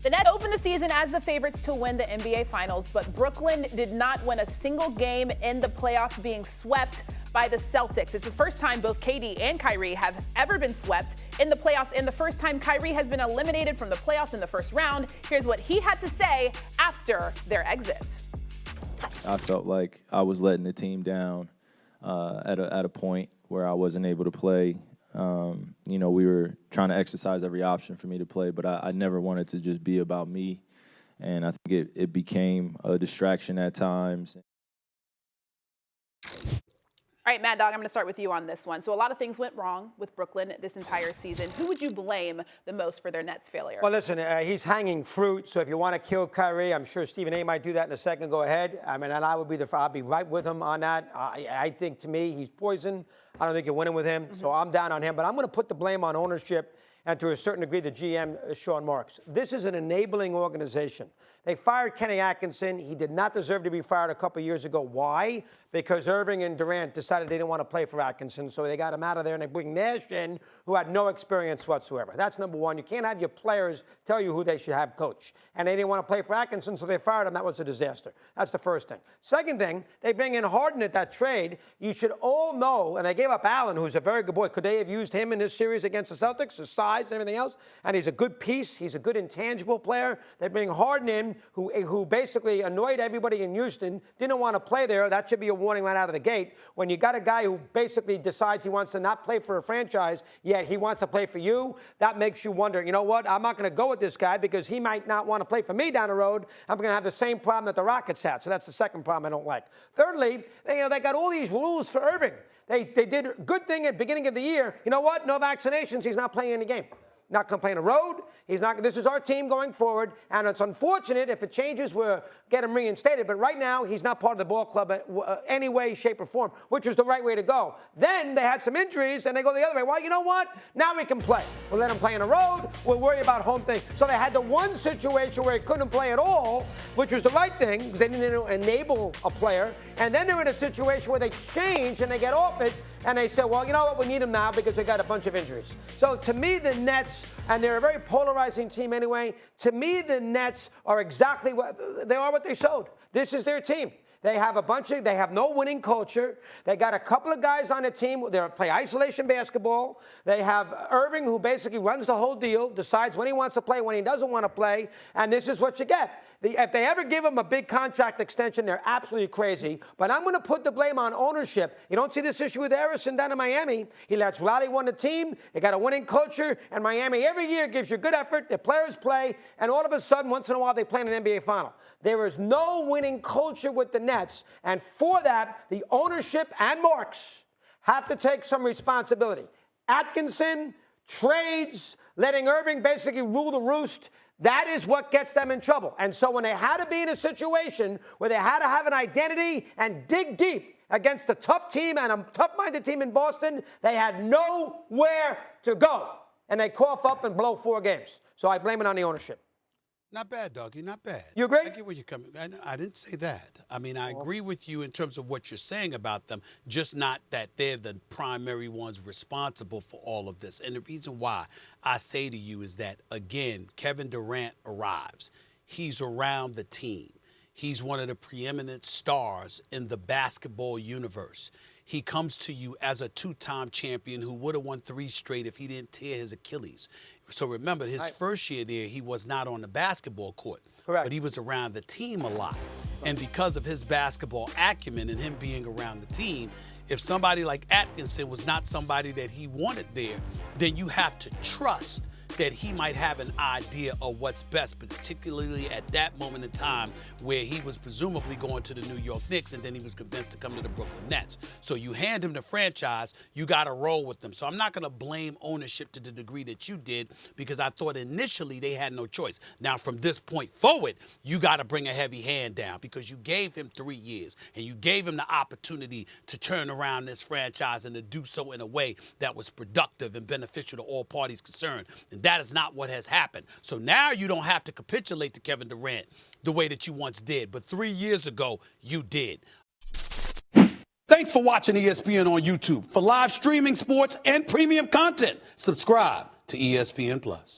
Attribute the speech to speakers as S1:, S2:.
S1: The Nets opened the season as the favorites to win the NBA Finals, but Brooklyn did not win a single game in the playoffs, being swept by the Celtics. It's the first time both KD and Kyrie have ever been swept in the playoffs, and the first time Kyrie has been eliminated from the playoffs in the first round. Here's what he had to say after their exit.
S2: I felt like I was letting the team down at a point where I wasn't able to play. We were trying to exercise every option for me to play, but I never wanted to just be about me. And I think it became a distraction at times.
S1: All right, Mad Dog, I'm going to start with you on this one. So a lot of things went wrong with Brooklyn this entire season. Who would you blame the most for their Nets failure?
S3: Well, listen, he's hanging fruit. So if you want to kill Kyrie, I'm sure Stephen A. might do that in a second. Go ahead. I mean, and I would be I'll be right with him on that. I think, to me, he's poison. I don't think you're winning with him. So I'm down on him. But I'm going to put the blame on ownership and, to a certain degree, the GM, Sean Marks. This is an enabling organization. They fired Kenny Atkinson. He did not deserve to be fired a couple years ago. Why? Because Irving and Durant decided they didn't want to play for Atkinson, so they got him out of there, and they bring Nash in, who had no experience whatsoever. That's number one. You can't have your players tell you who they should have coach. And they didn't want to play for Atkinson, so they fired him. That was a disaster. That's the first thing. Second thing, they bring in Harden at that trade. You should all know, and they gave up Allen, who's a very good boy. Could they have used him in this series against the Celtics, his size and everything else? And he's a good piece. He's a good intangible player. They bring Harden in, who basically annoyed everybody in Houston, didn't want to play there. That should be a warning right out of the gate. When you got a guy who basically decides he wants to not play for a franchise, yet he wants to play for you, that makes you wonder, you know what, I'm not going to go with this guy because he might not want to play for me down the road. I'm going to have the same problem that the Rockets had. So that's the second problem I don't like. Thirdly, they got all these rules for Irving. They did a good thing at the beginning of the year. You know what? No vaccinations. He's not playing in the game. Not going to play on the road. He's not. This is our team going forward, and it's unfortunate if it changes, we'll get him reinstated. But right now, he's not part of the ball club any way, shape, or form, which was the right way to go. Then they had some injuries, and they go the other way. Well, you know what? Now we can play. We'll let him play on the road. We'll worry about home thing. So they had the one situation where he couldn't play at all, which was the right thing because they didn't enable a player. And then they're in a situation where they change and they get off it. And they said, well, you know what, we need him now because they got a bunch of injuries. So to me, the Nets, and they're a very polarizing team anyway, to me, the Nets are exactly what they showed. This is their team. They have they have no winning culture. They got a couple of guys on the team. They play isolation basketball. They have Irving, who basically runs the whole deal, decides when he wants to play, when he doesn't want to play, and this is what you get. If they ever give him a big contract extension, they're absolutely crazy. But I'm going to put the blame on ownership. You don't see this issue with Harrison down in Miami. He lets Riley run the team. They got a winning culture. And Miami every year gives you good effort. Their players play. And all of a sudden, once in a while, they play in an NBA final. There is no winning culture with the Nets. And for that, the ownership and Marks have to take some responsibility. Atkinson, trades, letting Irving basically rule the roost. That is what gets them in trouble. And so when they had to be in a situation where they had to have an identity and dig deep against a tough team and a tough-minded team in Boston, they had nowhere to go. And they cough up and blow 4 games. So I blame it on the ownership.
S4: Not bad, Doggy, not bad.
S3: You agree?
S4: I get where you're coming. I didn't say that. I mean, I agree with you in terms of what you're saying about them, just not that they're the primary ones responsible for all of this. And the reason why I say to you is that, again, Kevin Durant arrives. He's around the team. He's one of the preeminent stars in the basketball universe. He comes to you as a 2-time champion who would have won 3 straight if he didn't tear his Achilles. So remember, his first year there, he was not on the basketball court.
S3: Correct.
S4: But he was around the team a lot. And because of his basketball acumen and him being around the team, if somebody like Atkinson was not somebody that he wanted there, then you have to trust that he might have an idea of what's best, particularly at that moment in time where he was presumably going to the New York Knicks and then he was convinced to come to the Brooklyn Nets. So you hand him the franchise, you got to roll with them. So I'm not going to blame ownership to the degree that you did because I thought initially they had no choice. Now, from this point forward, you got to bring a heavy hand down because you gave him 3 years and you gave him the opportunity to turn around this franchise and to do so in a way that was productive and beneficial to all parties concerned. And that is not what has happened. So now you don't have to capitulate to Kevin Durant the way that you once did. But 3 years ago, you did. Thanks for watching ESPN on YouTube. For live streaming sports and premium content, subscribe to ESPN+.